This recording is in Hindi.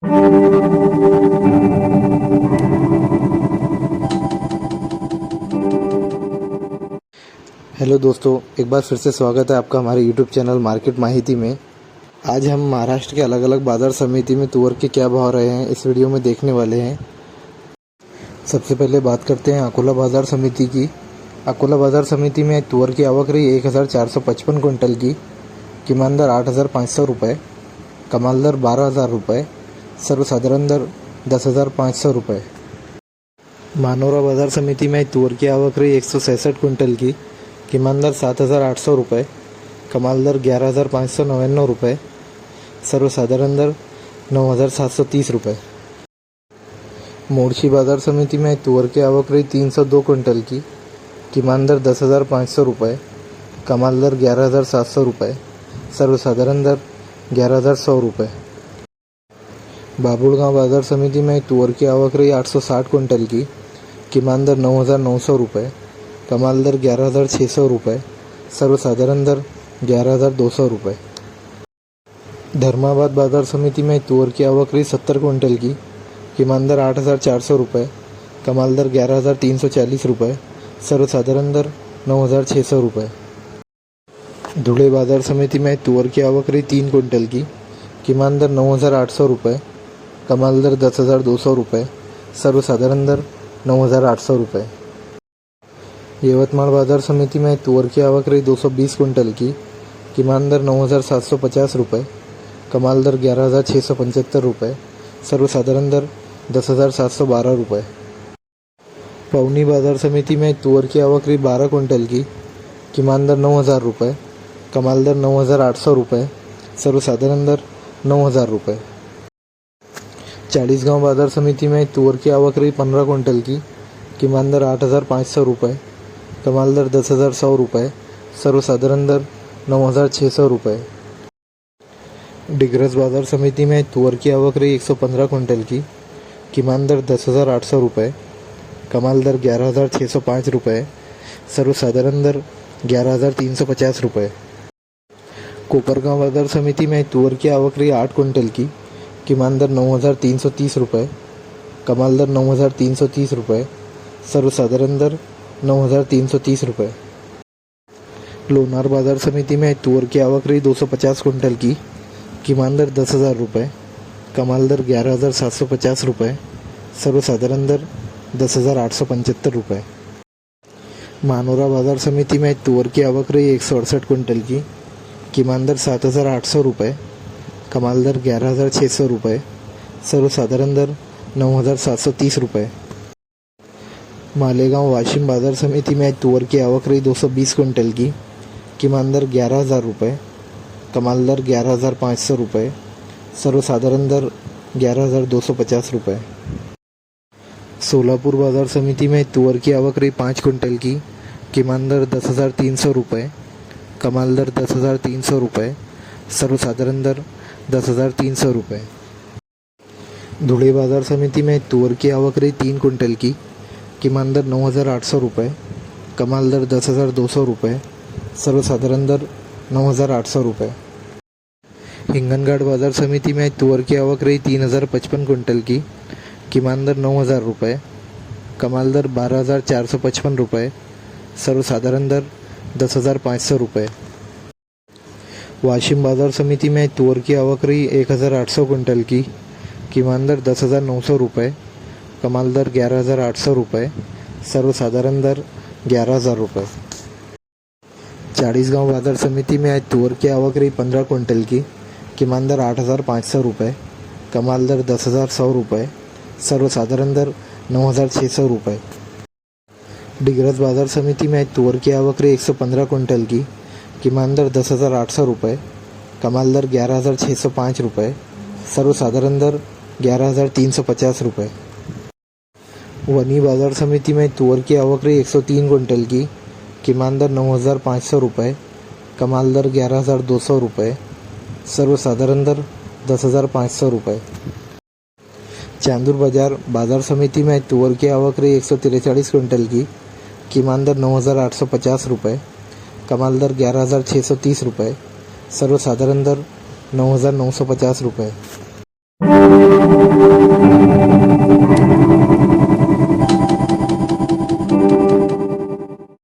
हेलो दोस्तों, एक बार फिर से स्वागत है आपका हमारे यूट्यूब चैनल मार्केट माहिती में। आज हम महाराष्ट्र के अलग अलग बाज़ार समिति में तुअर के क्या भाव रहे हैं इस वीडियो में देखने वाले हैं। सबसे पहले बात करते हैं अकोला बाज़ार समिति की। अकोला बाज़ार समिति में तुअर की आवक रही 1455 क्विंटल की। किमान दर 8,500 रुपये, कमाल दर 12,000 रुपये, सर्वसाधारण दर 10,500 रुपये। मानोरा बाज़ार समिति में तुअर की आवक रही 166 क्विंटल की। किमान दर 7,800 रुपये, कमाल दर 11,599 रुपये, सर्वसाधारण दर 9,730 रुपये। मोर्शी बाज़ार समिति में तुअर की आवक रही 302 क्विंटल की। किमान दर 10,500 रुपये, कमाल दर 11,700 रुपये, सर्वसाधारण दर 11,100 रुपये। बाबुलगांव बाज़ार समिति में तुअर की आवक रही 860 क्विंटल की। किमान दर 9,900 रुपये, कमाल दर 11,600 रुपये, सर्वसाधारण दर 11,200 रुपये। धर्माबाद बाज़ार समिति में तुअर की आवक रही 70 क्विंटल की। किमान दर 8,400 रुपये, कमाल दर 11,340 रुपये, सर्वसाधारण दर 9,600 रुपये। धुले बाज़ार समिति में तुअर की आवक रही 3 क्विंटल की। किमान दर 9,800 रुपये, कमाल दर 10,200 रुपये, सर्वसाधारण दर 9,800 रुपये। यवतमाळ बाज़ार समिति में तुअर की आवक रही 220 क्विंटल की। किमान दर 9,750 रुपये, कमाल दर 11,675 रुपये, सर्वसाधारण दर 10,712 रुपये। पवनी बाज़ार समिति में तुअर की आवक रही 12 क्विंटल की। किमान दर 9,000 रुपये, कमाल दर 9,800 रुपये, सर्वसाधारण दर 9,000 रुपये। चाळीसगांव बाज़ार समिति में तुअर की आवक रही 15 क्विंटल की। किमान दर 8,500 रुपये, कमाल दर 10,100 रुपये, सर्वसाधारण दर 9,600 रुपये। डिग्रस बाज़ार समिति में तुअर की आवक रही 115 क्विंटल की। किमान दर 10,800 रुपये, कमाल दर 11,605 रुपये, सर्वसाधारण दर 11,350 रुपये। कोपरगांव बाज़ार समिति में तुअर की आवक रही 8 क्विंटल की। किमान दर 9,330 रुपये, कमाल दर 9,330 रुपये, सर्वसाधारण दर 9,330 रुपये। लोनार बाज़ार समिति में तुअर की आवक रही 250 क्विंटल की। किमान दर 10,000 रुपये, कमाल दर 11,750 रुपये, सर्वसाधारण दर 10,875 रुपये। मानोरा बाज़ार समिति में तुअर की आवक रही 168 क्विंटल की। किमान दर 7,800 रुपये, कमाल दर 11,600 रुपये, सर्वसाधारण दर 9,730 रुपये। मालेगांव वाशिम बाज़ार समिति में तुअर की आवक रही 220 क्विंटल की। किमान दर 11,000 रुपये, कमाल दर 11,500 रुपये, सर्वसाधारण दर 11,250 रुपये। सोलापुर बाज़ार समिति में तुअर की आवक रही 5 क्विंटल की। किमान दर 10,300 रुपये, कमाल दर 10,300 रुपये, सर्वसाधारण दर 10,300 रुपये। धुले बाज़ार समिति में तुअर की आवक रही 3 क्विंटल की। किमान दर 9,800 रुपये, कमाल दर 10,200 रुपये, सर्वसाधारण दर 9,800 रुपये। हिंगनघाट बाज़ार समिति में तुअर की आवक रही 3,055 क्विंटल की। किमान दर 9,000 रुपये, कमाल दर 12,455 रुपये, सर्वसाधारण दर 10,500 रुपये। वाशिम बाज़ार समिति में तुअर की आवक रही 1,800 क्विंटल की। किमान दर 10,900 रुपये, कमाल दर 11,800 रुपये, सर्वसाधारण दर 11,000 रुपये। चाळीसगांव बाज़ार समिति में आज तुअर की आवक रही 15 क्विंटल की। किमान दर 8,500 रुपये, कमाल दर 10,100 रुपये, सर्वसाधारण दर 9,600 रुपये। डिग्रस बाज़ार समिति में आज तुअर की आवक रही 115 क्विंटल की। किमान दर 10,800 रुपये, कमाल दर 11,605 रुपये, सर्वसाधारण दर 11,350 रुपये। वनी बाज़ार समिति में तुअर की आवक रही 103 क्विंटल की। किमान दर 9,500 रुपये, कमाल दर 11,200 रुपये, सर्वसाधारण दर 10,500 रुपये। चांदूर बाज़ार समिति में तुअर की आवक रही 143 क्विंटल की। किमान दर 9,850 रुपये, कमाल दर 11,630 रुपये, सर्वसाधारण दर 9,950 रुपये। है।